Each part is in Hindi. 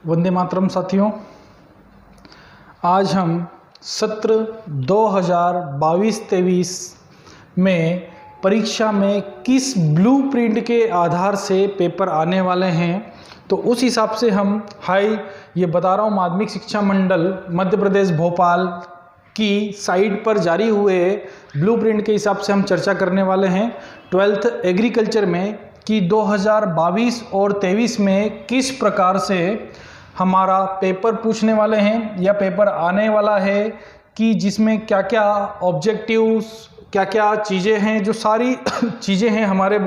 वंदे मातरम साथियों, आज हम सत्र 2022-23 में परीक्षा में किस ब्लूप्रिंट के आधार से पेपर आने वाले हैं, तो उस हिसाब से हम ये बता रहा हूँ माध्यमिक शिक्षा मंडल मध्य प्रदेश भोपाल की साइट पर जारी हुए ब्लूप्रिंट के हिसाब से हम चर्चा करने वाले हैं 12th एग्रीकल्चर में कि 2022 और 23 में किस प्रकार से हमारा पेपर पूछने वाले हैं या पेपर आने वाला है, कि जिसमें क्या क्या ऑब्जेक्टिव्स, क्या क्या चीज़ें हैं, जो सारी चीज़ें हैं हमारे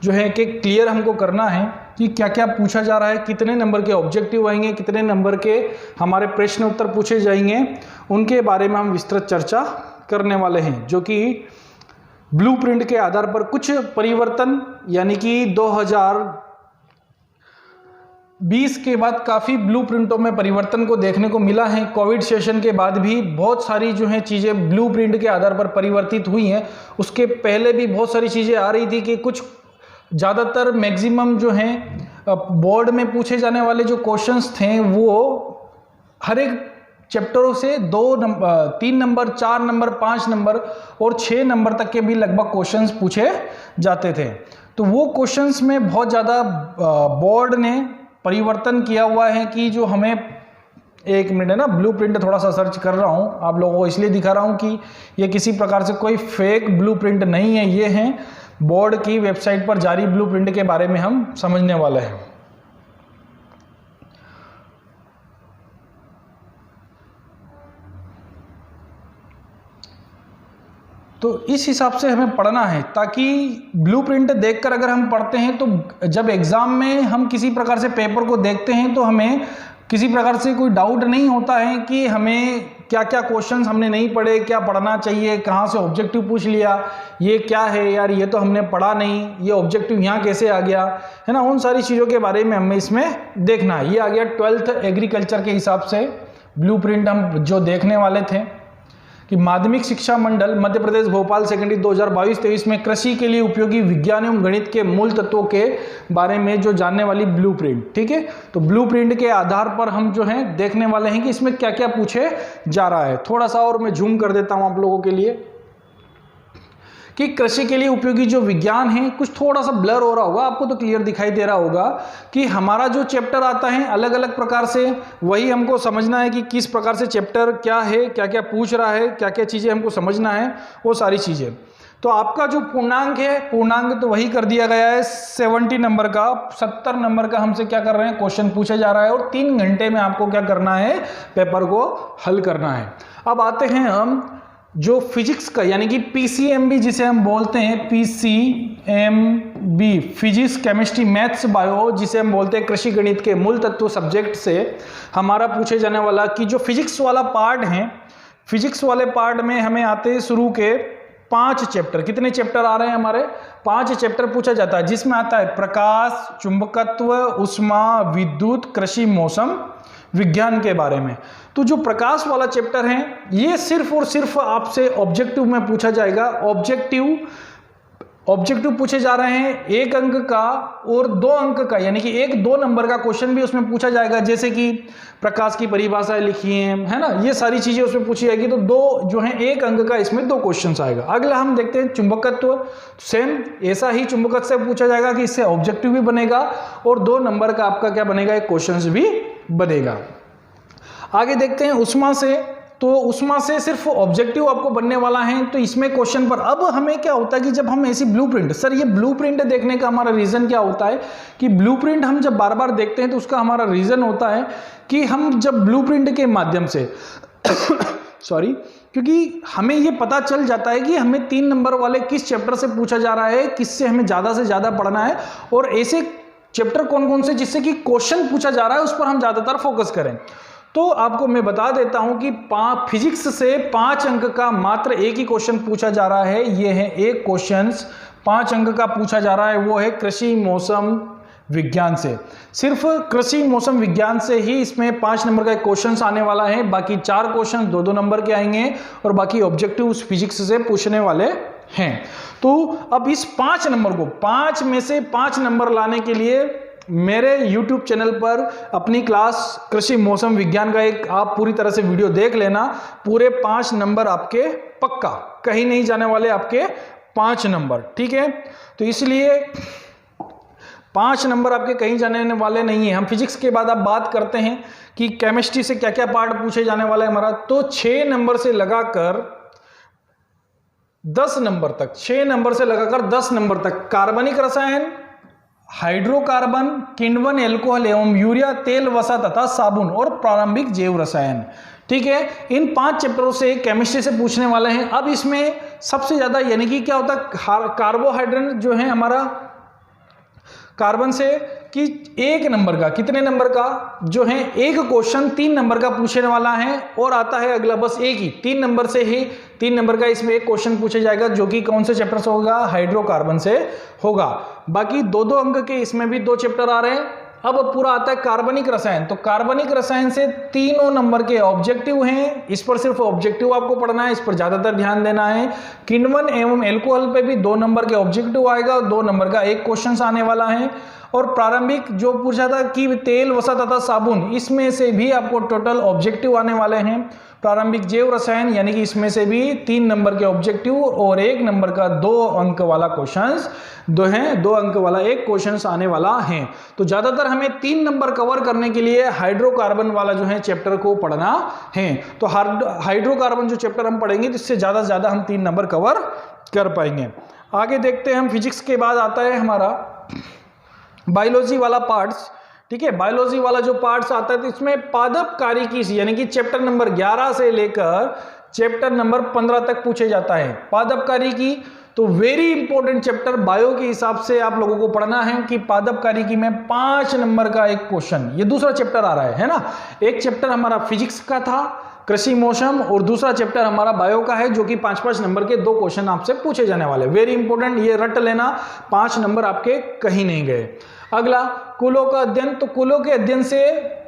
जो है कि क्लियर हमको करना है कि क्या क्या पूछा जा रहा है, कितने नंबर के ऑब्जेक्टिव आएंगे, कितने नंबर के हमारे प्रश्न उत्तर पूछे जाएंगे, उनके बारे में हम विस्तृत चर्चा करने वाले हैं। जो कि ब्लूप्रिंट के आधार पर कुछ परिवर्तन, यानी कि 2020 के बाद काफ़ी ब्लूप्रिंटों में परिवर्तन को देखने को मिला है। कोविड सेशन के बाद भी बहुत सारी जो है चीज़ें ब्लूप्रिंट के आधार पर परिवर्तित हुई हैं। उसके पहले भी बहुत सारी चीज़ें आ रही थी कि कुछ ज़्यादातर मैक्सिमम जो हैं बोर्ड में पूछे जाने वाले जो क्वेश्चंस थे वो हर एक चैप्टरों से 2 नंबर, 3 नंबर, 4 नंबर, 5 नंबर और 6 नंबर तक के भी लगभग क्वेश्चंस पूछे जाते थे। तो वो क्वेश्चंस में बहुत ज़्यादा बोर्ड ने परिवर्तन किया हुआ है कि जो हमें, एक मिनट है ना, ब्लूप्रिंट थोड़ा सा सर्च कर रहा हूँ आप लोगों को, इसलिए दिखा रहा हूँ कि ये किसी प्रकार से कोई फेक ब्लूप्रिंट नहीं है, ये हैं बोर्ड की वेबसाइट पर जारी ब्लूप्रिंट के बारे में हम समझने वाले हैं। तो इस हिसाब से हमें पढ़ना है, ताकि ब्लूप्रिंट देखकर अगर हम पढ़ते हैं तो जब एग्जाम में हम किसी प्रकार से पेपर को देखते हैं तो हमें किसी प्रकार से कोई डाउट नहीं होता है कि हमें क्या क्या क्वेश्चंस हमने नहीं पढ़े, क्या पढ़ना चाहिए, कहाँ से ऑब्जेक्टिव पूछ लिया, ये क्या है यार, ये तो हमने पढ़ा नहीं, ये ऑब्जेक्टिव यहाँ कैसे आ गया, है ना। उन सारी चीज़ों के बारे में हमें इसमें देखना है। ये आ गया 12th एग्रीकल्चर के हिसाब से ब्लूप्रिंट हम जो देखने वाले थे कि माध्यमिक शिक्षा मंडल मध्य प्रदेश भोपाल सेकेंडरी 2022-23 में कृषि के लिए उपयोगी विज्ञान एवं गणित के मूल तत्वों के बारे में जो जानने वाली ब्लूप्रिंट, ठीक है। तो ब्लूप्रिंट के आधार पर हम जो है देखने वाले हैं कि इसमें क्या क्या पूछे जा रहा है। थोड़ा सा और मैं जूम कर देता हूं आप लोगों के लिए कि कृषि के लिए उपयोगी जो विज्ञान है, कुछ थोड़ा सा ब्लर हो रहा होगा, आपको तो क्लियर दिखाई दे रहा होगा कि हमारा जो चैप्टर आता है अलग अलग प्रकार से, वही हमको समझना है कि किस प्रकार से चैप्टर क्या है, क्या क्या पूछ रहा है, क्या क्या चीज़ें हमको समझना है, वो सारी चीज़ें। तो आपका जो पूर्णांक है, पूर्णांक तो वही कर दिया गया है 70 नंबर का, 70 नंबर का हमसे क्या कर रहे हैं, क्वेश्चन पूछा जा रहा है और 3 घंटे में आपको क्या करना है, पेपर को हल करना है। अब आते हैं हम जो फिजिक्स का, यानी कि पीसीएमबी जिसे हम बोलते हैं, PCMB physics chemistry maths bio, जिसे हम बोलते हैं कृषि गणित के मूल तत्व सब्जेक्ट से हमारा पूछे जाने वाला कि जो फिजिक्स वाला पार्ट है, फिजिक्स वाले पार्ट में हमें आते हैं शुरू के 5 चैप्टर। कितने चैप्टर आ रहे हैं हमारे? 5 चैप्टर पूछा जाता है, जिसमें आता है प्रकाश, चुंबकत्व, उष्मा, विद्युत, कृषि, मौसम विज्ञान के बारे में। तो जो प्रकाश वाला चैप्टर है ये सिर्फ और सिर्फ आपसे ऑब्जेक्टिव में पूछा जाएगा। ऑब्जेक्टिव पूछे जा रहे हैं 1 अंक का और 2 अंक का, यानी कि 1-2 नंबर का क्वेश्चन भी उसमें पूछा जाएगा, जैसे कि प्रकाश की परिभाषाएं लिखी है ना, ये सारी चीजें उसमें पूछी जाएगी। तो 2 जो है 1 अंक का, इसमें 2 क्वेश्चन आएगा। अगला हम देखते हैं चुंबकत्व, सेम ऐसा ही चुंबकत्व से पूछा जाएगा कि इससे ऑब्जेक्टिव भी बनेगा और 2 नंबर का आपका क्या बनेगा, एक क्वेश्चन भी बनेगा। आगे देखते हैं उष्मा से, तो उष्मा से सिर्फ ऑब्जेक्टिव आपको बनने वाला है, तो इसमें क्वेश्चन पर अब हमें क्या होता है कि जब हम ऐसी ब्लूप्रिंट, सर ये ब्लूप्रिंट देखने का हमारा रीजन क्या होता है कि ब्लूप्रिंट हम जब बार बार देखते हैं तो उसका हमारा रीजन होता है कि हम जब ब्लूप्रिंट के माध्यम से क्योंकि हमें ये पता चल जाता है कि हमें 3 नंबर वाले किस चैप्टर से पूछा जा रहा है, किससे हमें ज्यादा से ज्यादा पढ़ना है और ऐसे चैप्टर कौन कौन से जिससे कि क्वेश्चन पूछा जा रहा है उस पर हम ज्यादातर फोकस करें। तो आपको मैं बता देता हूं कि फिजिक्स से 5 अंक का मात्र एक ही क्वेश्चन पूछा जा रहा है। ये है एक क्वेश्चन 5 अंक का पूछा जा रहा है, वो है कृषि मौसम विज्ञान से। सिर्फ कृषि मौसम विज्ञान से ही इसमें 5 नंबर का एक क्वेश्चन आने वाला है, बाकी 4 क्वेश्चन 2-2 नंबर के आएंगे और बाकी ऑब्जेक्टिव फिजिक्स से पूछने वाले हैं। तो अब इस 5 नंबर को, 5 में से 5 नंबर लाने के लिए मेरे YouTube चैनल पर अपनी क्लास कृषि मौसम विज्ञान का एक आप पूरी तरह से वीडियो देख लेना। पूरे 5 नंबर आपके पक्का, कहीं नहीं जाने वाले आपके 5 नंबर, ठीक है। तो इसलिए 5 नंबर आपके कहीं जाने वाले नहीं है। हम फिजिक्स के बाद अब बात करते हैं कि केमिस्ट्री से क्या क्या पार्ट पूछे जाने वाला है हमारा। तो 6 नंबर से लगाकर 10 नंबर तक, 6 नंबर से लगाकर 10 नंबर तक कार्बनिक रसायन, हाइड्रोकार्बन, किण्वन, एल्कोहल एवं यूरिया, तेल, वसा तथा साबुन और प्रारंभिक जैव रसायन, ठीक है। इन 5 चैप्टरों से केमिस्ट्री से पूछने वाले हैं। अब इसमें सबसे ज्यादा यानी कि क्या होता है, कार्बोहाइड्रेट जो है हमारा कार्बन से कि 1 नंबर का, कितने नंबर का जो है, एक क्वेश्चन 3 नंबर का पूछने वाला है और आता है अगला बस एक ही 3 नंबर से ही 3 नंबर का इसमें एक क्वेश्चन पूछा जाएगा, जो कि कौन से चैप्टर से होगा, हाइड्रोकार्बन से होगा। बाकी 2-2 अंक के इसमें भी 2 चैप्टर आ रहे हैं। अब पूरा आता है कार्बनिक रसायन। तो कार्बनिक रसायन से 3 नंबर के ऑब्जेक्टिव हैं, इस पर सिर्फ ऑब्जेक्टिव आपको पढ़ना है, इस पर ज्यादातर ध्यान देना है। किण्वन एवं एल्कोहल पे भी 2 नंबर के ऑब्जेक्टिव आएगा, 2 नंबर का एक क्वेश्चन आने वाला है। और प्रारंभिक जो पूछा था कि तेल, वसा तथा साबुन, इसमें से भी आपको टोटल ऑब्जेक्टिव आने वाले हैं। प्रारंभिक जैव रसायन यानी कि इसमें से भी 3 नंबर के ऑब्जेक्टिव और 1 नंबर का 2 अंक वाला क्वेश्चन 2 अंक वाला एक क्वेश्चन आने वाला है। तो ज्यादातर हमें 3 नंबर कवर करने के लिए हाइड्रोकार्बन वाला जो है चैप्टर को पढ़ना है। तो हाइड्रोकार्बन जो चैप्टर हम पढ़ेंगे जिससे ज्यादा से ज्यादा हम 3 नंबर कवर कर पाएंगे। आगे देखते हैं हम, फिजिक्स के बाद आता है हमारा बायोलॉजी वाला पार्ट्स, ठीक है। बायोलॉजी वाला जो पार्ट्स आता है तो इसमें पादप कार्यकी यानी कि चैप्टर नंबर 11 से लेकर चैप्टर नंबर 15 तक पूछे जाता है। पादप कार्यकी तो वेरी इंपॉर्टेंट चैप्टर बायो के हिसाब से आप लोगों को पढ़ना है कि पादप कार्यकी में 5 नंबर का एक क्वेश्चन, ये दूसरा चैप्टर आ रहा है ना। एक चैप्टर हमारा फिजिक्स का था कृषि मौसम और दूसरा चैप्टर हमारा बायो का है, जो कि 5-5 नंबर के 2 क्वेश्चन आपसे पूछे जाने वाले। वेरी इंपॉर्टेंट, ये रट लेना, 5 नंबर आपके कहीं नहीं गए। अगला कुलों का अध्ययन। तो कुलों के अध्ययन से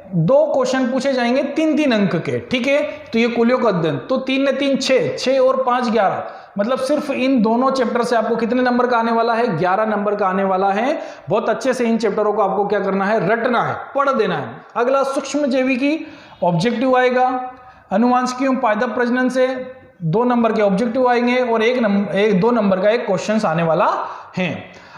2 क्वेश्चन पूछे जाएंगे 3-3 अंक के, ठीक है। तो ये कुलों का अध्ययन, तो 3 ने 3 6 और 5 11, मतलब सिर्फ इन दोनों चैप्टर से आपको कितने नंबर का आने वाला है, 11 नंबर का आने वाला है। बहुत अच्छे से इन चैप्टरों को आपको क्या करना है, रटना है, पढ़ देना है। अगला सूक्ष्म जैविकी ऑब्जेक्टिव आएगा। अनुवांशिकी पादप प्रजनन से 2 नंबर के ऑब्जेक्टिव आएंगे और 2 नंबर का एक क्वेश्चन आने वाला है।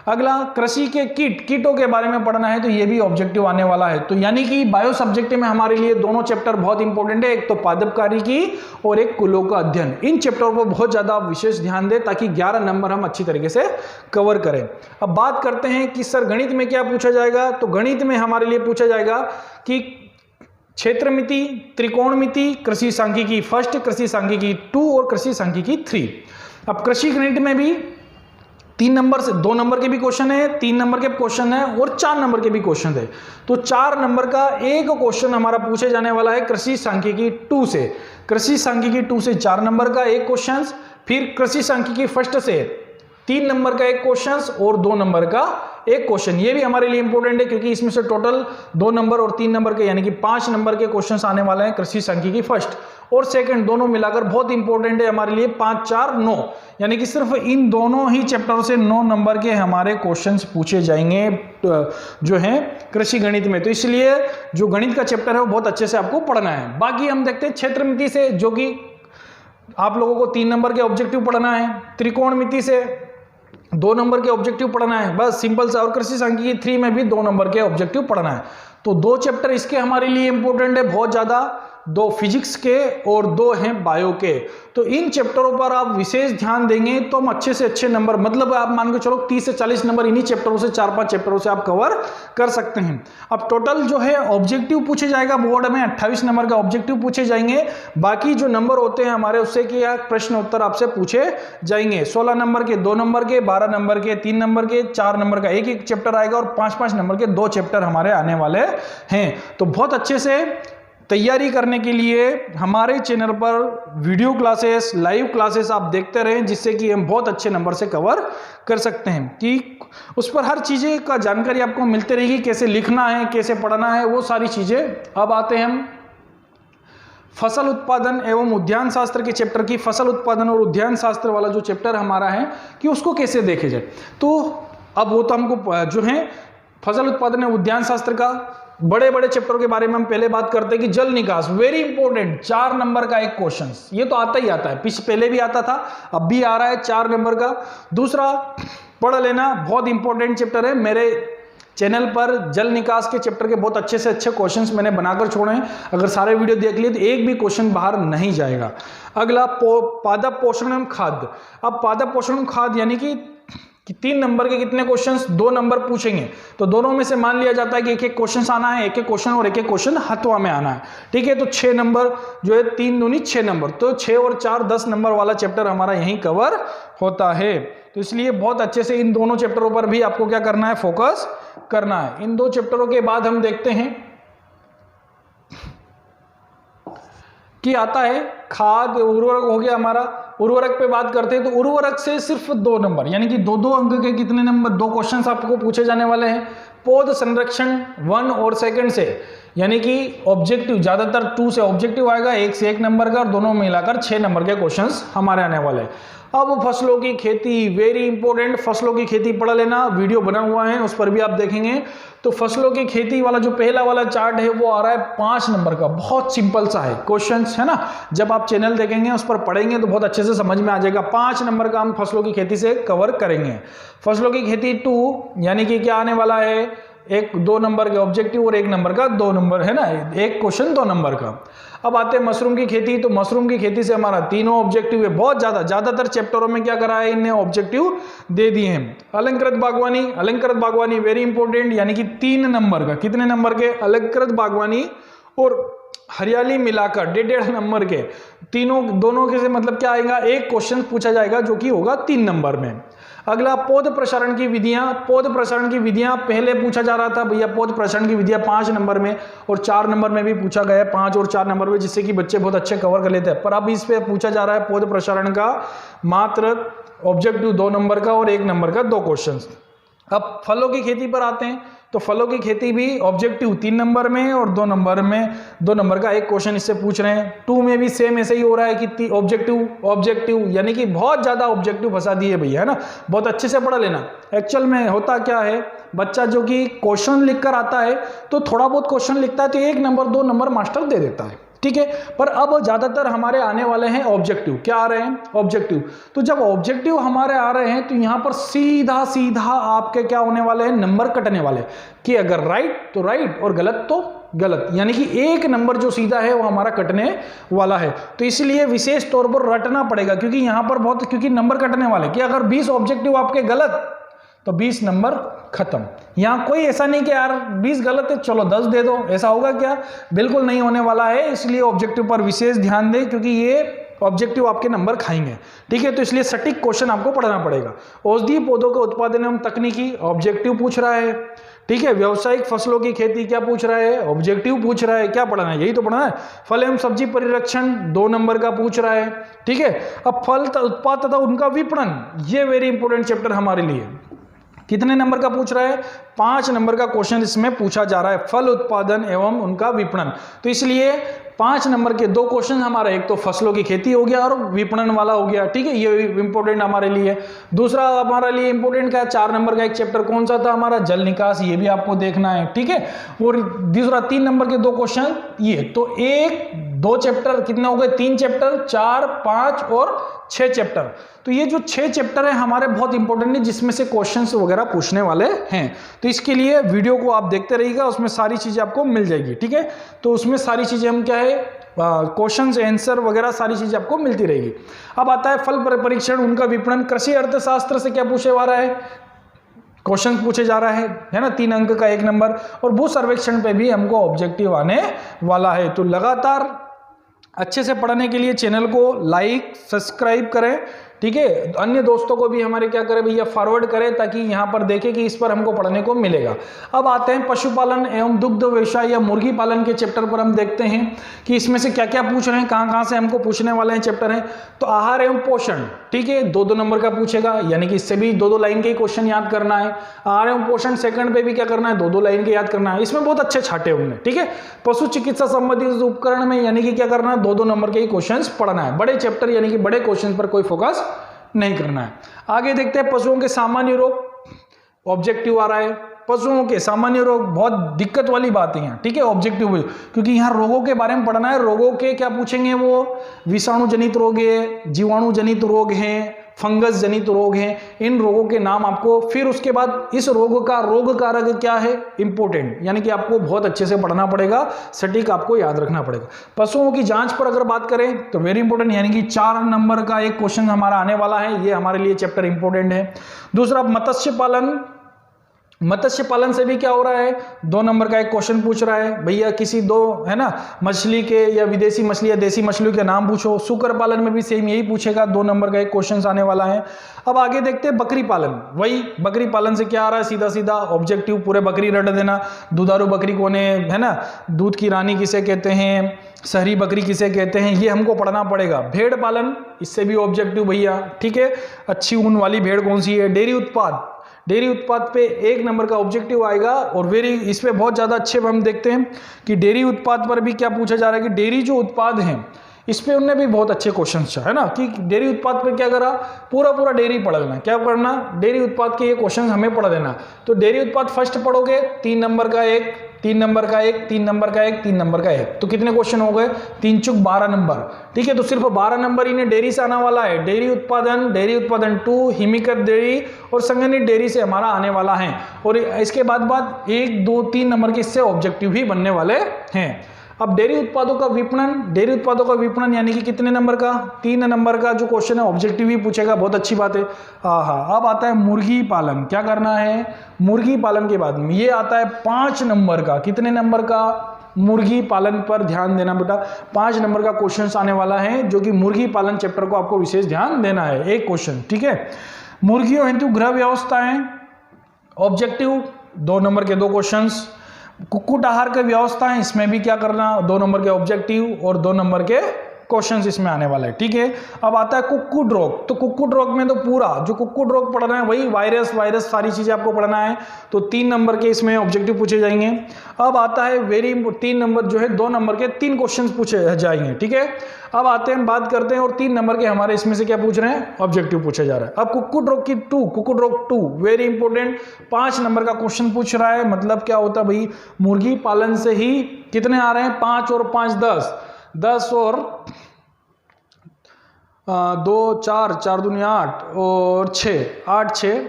अगला कृषि के कीटों के बारे में पढ़ना है, तो ये भी ऑब्जेक्टिव आने वाला है। तो यानी कि बायो सब्जेक्ट में हमारे लिए दोनों चैप्टर बहुत इंपॉर्टेंट है, एक तो पादप कार्यकी और एक कुलों का अध्ययन। इन चैप्टरों पर बहुत ज्यादा विशेष ध्यान दें ताकि 11 नंबर हम अच्छी तरीके से कवर करें। अब बात करते हैं कि सर गणित में क्या पूछा जाएगा। तो गणित में हमारे लिए पूछा जाएगा कि क्षेत्रमिति, त्रिकोणमिति, कृषि सांख्यिकी 1, कृषि सांख्यिकी 2 और कृषि सांख्यिकी 3। अब कृषि गणित में भी 3 नंबर से 2 नंबर के भी क्वेश्चन है, 3 नंबर के क्वेश्चन है और 4 नंबर के भी क्वेश्चन है। तो 4 नंबर का एक क्वेश्चन हमारा पूछे जाने वाला है कृषि सांख्यिकी 2 से। कृषि सांख्यिकी 2 से 4 नंबर का एक क्वेश्चन, फिर कृषि सांख्यिकी 1 से 3 नंबर का एक क्वेश्चन और 2 नंबर का एक क्वेश्चन। ये भी हमारे लिए इंपॉर्टेंट है क्योंकि इसमें से टोटल 2 नंबर और 3 नंबर के यानी कि 5 नंबर के क्वेश्चंस आने वाले हैं। कृषि सांख्यिकी 1 और 2 दोनों मिलाकर बहुत इंपॉर्टेंट है हमारे लिए। 5 4 9 यानी कि सिर्फ इन दोनों ही चैप्टरों से 9 नंबर के हमारे क्वेश्चंस पूछे जाएंगे जो है कृषि गणित में। तो इसलिए जो गणित का चैप्टर है वो बहुत अच्छे से आपको पढ़ना है। बाकी हम देखते हैं क्षेत्रमिति से, जो कि आप लोगों को 3 नंबर के ऑब्जेक्टिव पढ़ना है। त्रिकोणमिति से 2 नंबर के ऑब्जेक्टिव पढ़ना है, बस सिंपल सा। और कृषि सांख्यिकी 3 में भी 2 नंबर के ऑब्जेक्टिव पढ़ना है। तो 2 चैप्टर इसके हमारे लिए इंपॉर्टेंट है बहुत ज्यादा, 2 फिजिक्स के और 2 हैं बायो के। तो इन चैप्टरों पर आप विशेष ध्यान देंगे तो हम अच्छे से अच्छे नंबर, मतलब आप मान के चलो 30 से 40 नंबर इन्हीं चैप्टरों से 4-5 चैप्टरों से आप कवर कर सकते हैं। अब टोटल जो है ऑब्जेक्टिव पूछे जाएगा बोर्ड में 28 नंबर का ऑब्जेक्टिव पूछे जाएंगे। बाकी जो नंबर होते हैं हमारे उससे क्या प्रश्न उत्तर आपसे पूछे जाएंगे। 16 नंबर के 2 नंबर के, 12 नंबर के 3 नंबर के, 4 नंबर का एक चैप्टर आएगा और 5-5 नंबर के 2 चैप्टर हमारे आने वाले हैं। तो बहुत अच्छे से तैयारी करने के लिए हमारे चैनल पर वीडियो क्लासेस, लाइव क्लासेस आप देखते रहें, जिससे कि हम बहुत अच्छे नंबर से कवर कर सकते हैं कि उस पर हर चीज़ें का जानकारी आपको मिलती रहेगी, कैसे लिखना है, कैसे पढ़ना है, वो सारी चीज़ें। अब आते हैं हम फसल उत्पादन एवं उद्यान शास्त्र के चैप्टर की। फसल उत्पादन और उद्यान शास्त्र वाला जो चैप्टर हमारा है कि उसको कैसे देखे जाए। तो अब वो तो हमको जो है फसल उत्पादन एवं उद्यान शास्त्र का बड़े बड़े चैप्टरों के बारे में हम पहले बात करते हैं कि जल निकास, वेरी इंपॉर्टेंट, 4 नंबर का एक क्वेश्चन, ये तो आता ही आता है, पहले भी आता था, अब भी आ रहा है 4 नंबर का। दूसरा पढ़ लेना, बहुत इंपॉर्टेंट चैप्टर है, मेरे चैनल पर जल निकास के चैप्टर के बहुत अच्छे से अच्छे क्वेश्चंस मैंने बनाकर छोड़े हैं, अगर सारे वीडियो देख लिए तो एक भी क्वेश्चन बाहर नहीं जाएगा। अगला पादप पोषण एवं खाद्य। अब पादप पोषण एवं खाद्य यानी कि 3 नंबर के कितने क्वेश्चंस, 2 नंबर पूछेंगे, तो दोनों में से मान लिया जाता है कि एक एक क्वेश्चन आना है, एक एक क्वेश्चन और एक एक क्वेश्चन हथवा में आना है, ठीक है। तो 6 नंबर जो है 3 दूनी 6 नंबर, तो 6 और 4 10 नंबर वाला चैप्टर हमारा यहीं कवर होता है। तो इसलिए बहुत अच्छे से इन दोनों चैप्टरों पर भी आपको क्या करना है, फोकस करना है। इन 2 चैप्टरों के बाद हम देखते हैं कि आता है खाद उर्वरक, हो गया हमारा। उर्वरक पे बात करते हैं तो उर्वरक से सिर्फ 2 नंबर यानी कि 2-2 अंक के कितने नंबर, 2 क्वेश्चंस आपको पूछे जाने वाले हैं। पौध संरक्षण 1 और 2 से, यानी कि ऑब्जेक्टिव ज्यादातर 2 से ऑब्जेक्टिव आएगा, 1 से 1 नंबर का, और दोनों मिलाकर 6 नंबर के क्वेश्चंस हमारे आने वाले हैं। अब फसलों की खेती, वेरी इंपॉर्टेंट, फसलों की खेती पढ़ लेना, वीडियो बना हुआ है उस पर भी आप देखेंगे। तो फसलों की खेती वाला जो पहला वाला चार्ट है वो आ रहा है 5 नंबर का, बहुत सिंपल सा है क्वेश्चंस, है ना। जब आप चैनल देखेंगे उस पर पढ़ेंगे तो बहुत अच्छे से समझ में आ जाएगा। 5 नंबर का हम फसलों की खेती से कवर करेंगे। फसलों की खेती 2 यानी कि क्या आने वाला है, 2 नंबर के ऑब्जेक्टिव और 1 नंबर का 2 नंबर, है ना, एक क्वेश्चन 2 नंबर का। अब आते हैं मशरूम की खेती, तो मशरूम की खेती से हमारा 3 ऑब्जेक्टिव है, बहुत ज्यादातर चैप्टरों में क्या करा है, इन्हें ऑब्जेक्टिव दे दिए हैं। अलंकृत बागवानी वेरी इंपॉर्टेंट, यानी कि 3 नंबर का, कितने नंबर के, अलंकृत बागवानी और हरियाली मिलाकर 1.5 नंबर के, दोनों के से मतलब क्या आएगा, एक क्वेश्चन पूछा जाएगा जो कि होगा 3 नंबर में। अगला पौध प्रसारण की विधियां पहले पूछा जा रहा था भैया, पौध प्रसारण की विधियां 5 नंबर में और 4 नंबर में भी पूछा गया है, 5 और 4 नंबर में, जिससे कि बच्चे बहुत अच्छे कवर कर लेते हैं। पर अब इस पे पूछा जा रहा है पौध प्रसारण का मात्र ऑब्जेक्टिव 2 नंबर का और 1 नंबर का 2 क्वेश्चन। अब फलों की खेती पर आते हैं, तो फलों की खेती भी ऑब्जेक्टिव 3 नंबर में और 2 नंबर का एक क्वेश्चन इससे पूछ रहे हैं। 2 में भी सेम ऐसे ही हो रहा है कि ऑब्जेक्टिव यानी कि बहुत ज्यादा ऑब्जेक्टिव फंसा दिए भैया, है ना, बहुत अच्छे से पढ़ लेना। एक्चुअल में होता क्या है, बच्चा जो कि क्वेश्चन लिखकर आता है तो थोड़ा बहुत क्वेश्चन लिखता है तो 1 नंबर 2 नंबर मास्टर दे देता है, ठीक है। पर अब ज्यादातर हमारे आने वाले हैं ऑब्जेक्टिव, क्या आ रहे हैं, ऑब्जेक्टिव। तो जब ऑब्जेक्टिव हमारे आ रहे हैं तो यहां पर सीधा सीधा आपके क्या होने वाले हैं, नंबर कटने वाले, कि अगर राइट तो राइट और गलत तो गलत, यानी कि 1 नंबर जो सीधा है वो हमारा कटने वाला है। तो इसलिए विशेष तौर पर रटना पड़ेगा, क्योंकि यहां पर क्योंकि नंबर कटने वाले, कि अगर 20 ऑब्जेक्टिव आपके गलत तो 20 नंबर खत्म। यहां कोई ऐसा नहीं कि यार 20 गलत है चलो 10 दे दो, ऐसा होगा क्या, बिल्कुल नहीं होने वाला है। इसलिए ऑब्जेक्टिव पर विशेष ध्यान दें, क्योंकि ये ऑब्जेक्टिव आपके नंबर खाएंगे, ठीक है। तो इसलिए सटीक क्वेश्चन आपको पढ़ना पड़ेगा। औषधीय पौधों के उत्पादन एवं तकनीकी, ऑब्जेक्टिव पूछ रहा है, ठीक है। व्यावसायिक फसलों की खेती क्या पूछ रहा है, ऑब्जेक्टिव पूछ रहा है, क्या पढ़ना है, यही तो पढ़ना है। फल एवं सब्जी परिरक्षण 2 नंबर का पूछ रहा है, ठीक है। अब फल उत्पाद तथा उनका विपणन, ये वेरी इंपॉर्टेंट चैप्टर हमारे लिए, कितने नंबर का पूछ रहा है, 5 नंबर का क्वेश्चन इसमें पूछा जा रहा है, फल उत्पादन एवं उनका विपणन। तो इसलिए 5 नंबर के 2 क्वेश्चन हमारे, एक तो फसलों की खेती हो गया और विपणन वाला हो गया, ठीक है, ये इंपॉर्टेंट हमारे लिए। दूसरा हमारे लिए इंपॉर्टेंट क्या है, 4 नंबर का एक चैप्टर कौन सा था हमारा, जल निकास, ये भी आपको देखना है, ठीक है। और दूसरा 3 नंबर के 2 क्वेश्चन ये, तो 1-2 चैप्टर कितने हो गए, 3 चैप्टर, 4, 5 और 6 चैप्टर। तो ये जो 6 चैप्टर है हमारे बहुत इंपॉर्टेंट है, जिसमें से क्वेश्चंस वगैरह पूछने वाले हैं। तो इसके लिए वीडियो को आप देखते रहिएगा, उसमें सारी चीजें आपको मिल जाएगी, ठीक है। तो उसमें सारी चीजें हम क्या है, क्वेश्चंस आंसर वगैरह सारी चीजें आपको मिलती रहेगी। अब आता है फल परीक्षण उनका विपणन, कृषि अर्थशास्त्र से क्या पूछे जा रहा है, क्वेश्चन पूछे जा रहा है ना, 3 अंक का 1 नंबर। और भू सर्वेक्षण पे भी हमको ऑब्जेक्टिव आने वाला है। तो लगातार अच्छे से पढ़ने के लिए चैनल को लाइक सब्सक्राइब करें, ठीक है। अन्य दोस्तों को भी हमारे क्या करें भैया, फॉरवर्ड करें, ताकि यहां पर देखें कि इस पर हमको पढ़ने को मिलेगा। अब आते हैं पशुपालन एवं दुग्ध व्यवसाय या मुर्गी पालन के चैप्टर पर, हम देखते हैं कि इसमें से क्या क्या पूछ रहे हैं, कहां से हमको पूछने वाले हैं चैप्टर है। तो आहार एवं पोषण, ठीक है, 2-2 नंबर का पूछेगा, यानी कि इससे भी 2-2 लाइन के क्वेश्चन याद करना है। आहार एवं पोषण सेकंड पे भी क्या करना है, 2-2 लाइन के याद करना है। इसमें बहुत अच्छे छाटे उनने, ठीक है। पशु चिकित्सा संबंधित उपकरण में, यानी कि क्या करना है, 2-2 नंबर के ही क्वेश्चन पढ़ना है। बड़े चैप्टर यानी कि बड़े क्वेश्चन पर कोई फोकस नहीं करना है। आगे देखते हैं पशुओं के सामान्य रोग, ऑब्जेक्टिव आ रहा है। पशुओं के सामान्य रोग, बहुत दिक्कत वाली बात है यहाँ, ठीक है, ऑब्जेक्टिव, क्योंकि यहाँ रोगों के बारे में पढ़ना है। रोगों के क्या पूछेंगे, वो विषाणु जनित रोग है, जीवाणु जनित रोग हैं, फंगस जनित रोग हैं, इन रोगों के नाम आपको, फिर उसके बाद इस रोग का रोग कारक क्या है, इंपोर्टेंट, यानी कि आपको बहुत अच्छे से पढ़ना पड़ेगा, सटीक आपको याद रखना पड़ेगा। पशुओं की जांच पर अगर बात करें तो वेरी इंपॉर्टेंट, यानी कि 4 नंबर का एक क्वेश्चन हमारा आने वाला है, ये हमारे लिए चैप्टर इंपॉर्टेंट है। दूसरा मत्स्य पालन, मत्स्य पालन से भी क्या हो रहा है, 2 नंबर का एक क्वेश्चन पूछ रहा है, भैया किसी 2 है ना मछली के या विदेशी मछली या देसी मछलियों के नाम पूछो। सुकर पालन में भी सेम यही पूछेगा, 2 नंबर का एक क्वेश्चन आने वाला है। अब आगे देखते हैं बकरी पालन, वही बकरी पालन से क्या आ रहा है, सीधा सीधा ऑब्जेक्टिव पूरे बकरी रट देना। दुधारू बकरी कौन है ना, दूध की रानी किसे कहते हैं, शहरी बकरी किसे कहते हैं, ये हमको पढ़ना पड़ेगा। भेड़ पालन, इससे भी ऑब्जेक्टिव भैया, ठीक है, अच्छी ऊन वाली भेड़ कौन सी है। डेयरी उत्पाद, डेयरी उत्पाद पे 1 नंबर का ऑब्जेक्टिव आएगा। और वेरी इस पे बहुत ज़्यादा अच्छे हम देखते हैं कि डेयरी उत्पाद पर भी क्या पूछा जा रहा है कि डेयरी जो उत्पाद हैं इस पे उनने भी बहुत अच्छे क्वेश्चन है ना, कि डेयरी उत्पाद पर क्या करा, पूरा डेयरी पढ़ लेना। क्या पढ़ना, डेयरी उत्पाद के ये क्वेश्चन हमें पढ़ देना। तो डेयरी उत्पाद फर्स्ट पढ़ोगे, 3 नंबर का एक, 3 नंबर का एक, 3 नंबर का एक, 3 नंबर का एक, तो कितने क्वेश्चन हो गए, 3 चुक 12 नंबर, ठीक है। तो सिर्फ 12 नंबर इन्हें डेयरी से आने वाला है। डेयरी उत्पादन 2, हिमिकत डेयरी और संगठित डेयरी से हमारा आने वाला है। और इसके बाद 1, 2, 3 नंबर के इससे ऑब्जेक्टिव ही बनने वाले हैं। अब डेयरी उत्पादों का विपणन, यानी कि कितने नंबर का, 3 नंबर का जो क्वेश्चन है ऑब्जेक्टिव ही पूछेगा, बहुत अच्छी बात है। हाँ, अब आता है मुर्गी पालन, क्या करना है, मुर्गी पालन के बाद में ये आता है 5 नंबर का, कितने नंबर का, मुर्गी पालन पर ध्यान देना बेटा। 5 नंबर का क्वेश्चन आने वाला है, जो कि मुर्गी पालन चैप्टर को आपको विशेष ध्यान देना है, एक क्वेश्चन, ठीक है। मुर्गियों हेतु गृह व्यवस्थाएं, ऑब्जेक्टिव 2 नंबर के 2 क्वेश्चंस। कुक्कुट आहार की व्यवस्था है, इसमें भी क्या करना, 2 नंबर के ऑब्जेक्टिव और 2 नंबर के क्वेश्चंस इसमें आने वाला है, ठीक है। अब आता है कुक्कुट रोग, तो कुक्कुट रोग में तो पूरा जो कुक्कुट रोग पढ़ना है वही वायरस सारी चीजें आपको पढ़ना है, तो 3 नंबर के इसमें ऑब्जेक्टिव पूछे जाएंगे। अब आता है 3 नंबर जो है 2 नंबर के 3 क्वेश्चन पूछे जाएंगे, ठीक है। अब आते हैं, बात करते हैं, और 3 नंबर के हमारे इसमें से क्या पूछ रहे हैं, ऑब्जेक्टिव पूछा जा रहा है। अब कुक्कुट रोग 2 वेरी इंपॉर्टेंट, 5 नंबर का क्वेश्चन पूछ रहा है। मतलब क्या होता है भाई, मुर्गी पालन से ही कितने आ रहे हैं, 5 और 5 10 और 2 4 दूनी 8 और 8 6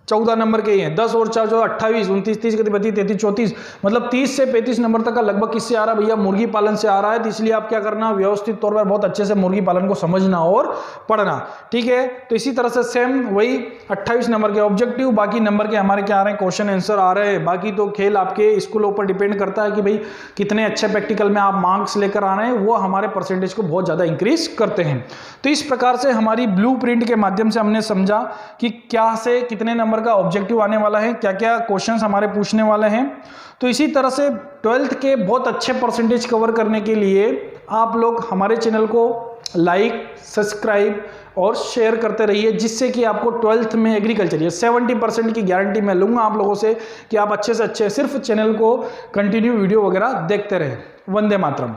14 नंबर के ही हैं। 10 और 4 जो 28 29 30 32 33 34, मतलब 30 से 35 नंबर तक का लगभग किससे आ रहा है भैया, मुर्गी पालन से आ रहा है। तो इसलिए आप क्या करना, व्यवस्थित तौर पर बहुत अच्छे से मुर्गी पालन को समझना और पढ़ना, ठीक है। तो इसी तरह से सेम वही 28 नंबर के ऑब्जेक्टिव, बाकी नंबर के हमारे क्या आ रहे हैं, क्वेश्चन आंसर आ रहे हैं। बाकी तो खेल आपके स्कूलों पर डिपेंड करता है कि भाई कितने अच्छे प्रैक्टिकल में आप मार्क्स लेकर आ रहे हैं, वो हमारे परसेंटेज को बहुत ज़्यादा इंक्रीज करते हैं। तो इस प्रकार से हमारी ब्लू प्रिंट के माध्यम से हमने समझा कि क्या से कितने नंबर का ऑब्जेक्टिव आने वाला है, क्या क्या क्वेश्चंस हमारे पूछने वाले हैं। तो इसी तरह से 12th के बहुत अच्छे परसेंटेज कवर करने के लिए आप लोग हमारे चैनल को लाइक, सब्सक्राइब और शेयर करते रहिए, जिससे कि आपको 12th में एग्रीकल्चर 70% की गारंटी मैं लूंगा आप लोगों से कि आप अच्छे से अच्छे सिर्फ चैनल को कंटिन्यू वीडियो वगैरह देखते रहें। वंदे मातरम।